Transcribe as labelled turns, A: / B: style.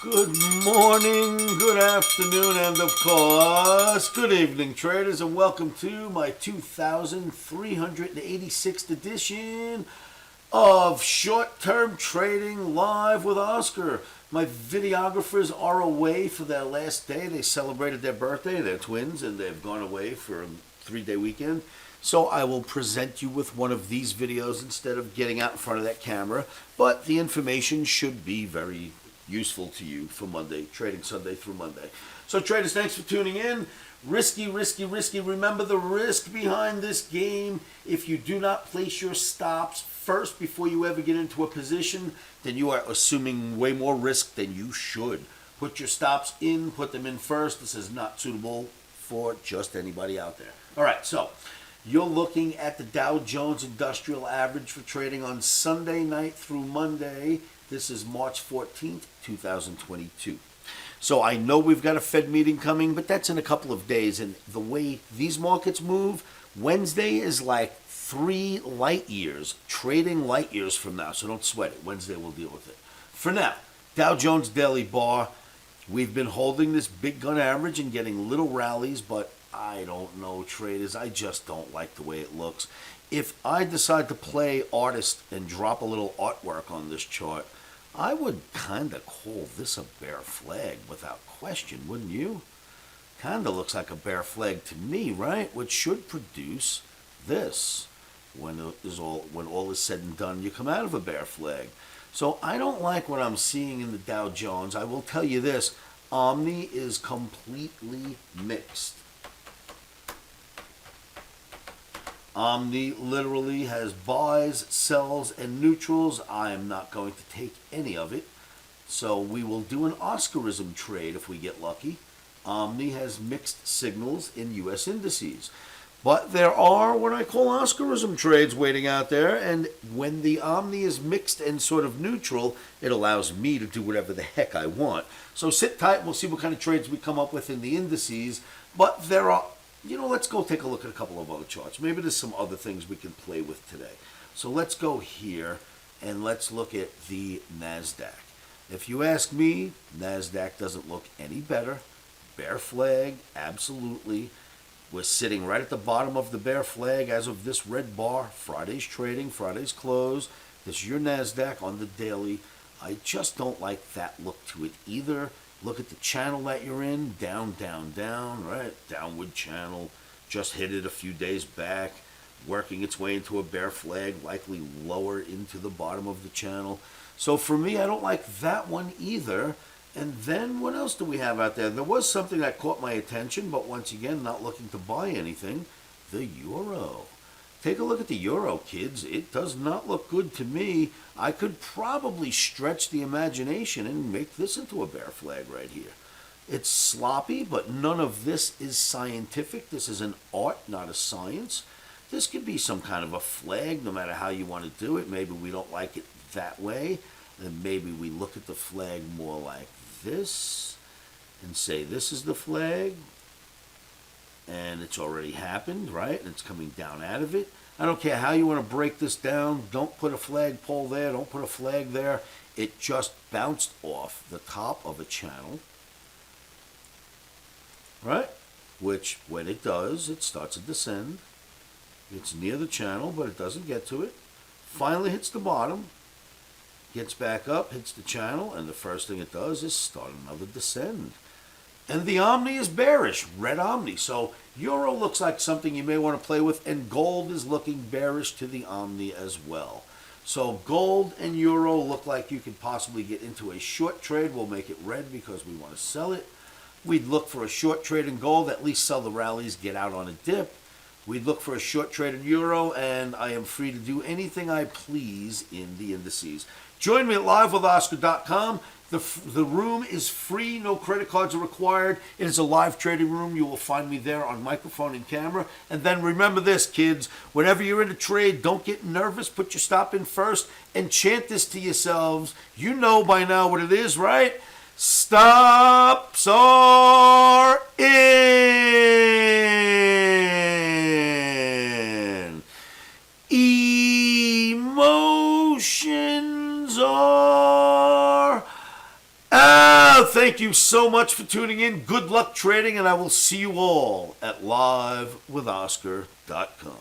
A: Good morning, good afternoon, and of course, good evening, traders, and welcome to my 2386th edition of Short-Term Trading Live with Oscar. My videographers are away for their last day. They celebrated their birthday, they're twins, and they've gone away for a 3-day weekend. So I will present you with one of these videos instead of getting out in front of that camera, but the information should be very useful to you for Monday, trading Sunday through Monday. So traders, thanks for tuning in. Risky, risky, risky. Remember the risk behind this game. If you do not place your stops first before you ever get into a position, then you are assuming way more risk than you should. Put your stops in, put them in first. This is not suitable for just anybody out there. All right, so you're looking at the Dow Jones Industrial Average for trading on Sunday night through Monday. This is March 14th, 2022. So I know we've got a Fed meeting coming, but that's in a couple of days. And the way these markets move, Wednesday is like 3 light years, trading light years from now. So don't sweat it. Wednesday we'll deal with it. For now, Dow Jones Daily Bar, we've been holding this big gun average and getting little rallies, but I don't know, traders. I just don't like the way it looks. If I decide to play artist and drop a little artwork on this chart, I would kind of call this a bear flag without question, wouldn't you? Kind of looks like a bear flag to me, right? Which should produce this. When all is said and done, you come out of a bear flag. So I don't like what I'm seeing in the Dow Jones. I will tell you this, OMNI is completely mixed. OMNI literally has buys, sells, and neutrals. I am not going to take any of it. So we will do an Oscarism trade if we get lucky. OMNI has mixed signals in U.S. indices. But there are what I call Oscarism trades waiting out there. And when the OMNI is mixed and sort of neutral, it allows me to do whatever the heck I want. So sit tight. We'll see what kind of trades we come up with in the indices. But there are... let's go take a look at a couple of other charts. Maybe there's some other things we can play with today. So let's go here and let's look at the NASDAQ. If you ask me, NASDAQ doesn't look any better. Bear flag, absolutely. We're sitting right at the bottom of the bear flag as of this red bar. Friday's trading, Friday's close. This is your NASDAQ on the daily. I just don't like that look to it either. Look at the channel that you're in, down, down, down, right? Downward channel, just hit it a few days back, working its way into a bear flag, likely lower into the bottom of the channel. So for me, I don't like that one either. And then what else do we have out there? There was something that caught my attention, but once again, not looking to buy anything, the euro. Take a look at the euro, kids. It does not look good to me. I could probably stretch the imagination and make this into a bear flag right here. It's sloppy, but none of this is scientific. This is an art, not a science. This could be some kind of a flag, no matter how you want to do it. Maybe we don't like it that way. Then maybe we look at the flag more like this and say this is the flag. And it's already happened, right? And it's coming down out of it. I don't care how you want to break this down. Don't put a flagpole there. Don't put a flag there. It just bounced off the top of a channel, right? Which, when it does, it starts to descend. It's near the channel, but it doesn't get to it. Finally hits the bottom. Gets back up, hits the channel, and the first thing it does is start another descend. And the OMNI is bearish, red OMNI. So euro looks like something you may want to play with, and gold is looking bearish to the OMNI as well. So gold and euro look like you could possibly get into a short trade. We'll make it red because we want to sell it. We'd look for a short trade in gold, at least sell the rallies, get out on a dip. We'd look for a short trade in euro, and I am free to do anything I please in the indices. Join me at livewithoscar.com. The room is free. No credit cards are required. It is a live trading room. You will find me there on microphone and camera. And then remember this, kids. Whenever you're in a trade, don't get nervous. Put your stop in first and chant this to yourselves. You know by now what it is, right? Stops are in. Emotions are out. Thank you so much for tuning in. Good luck trading, and I will see you all at livewithoscar.com.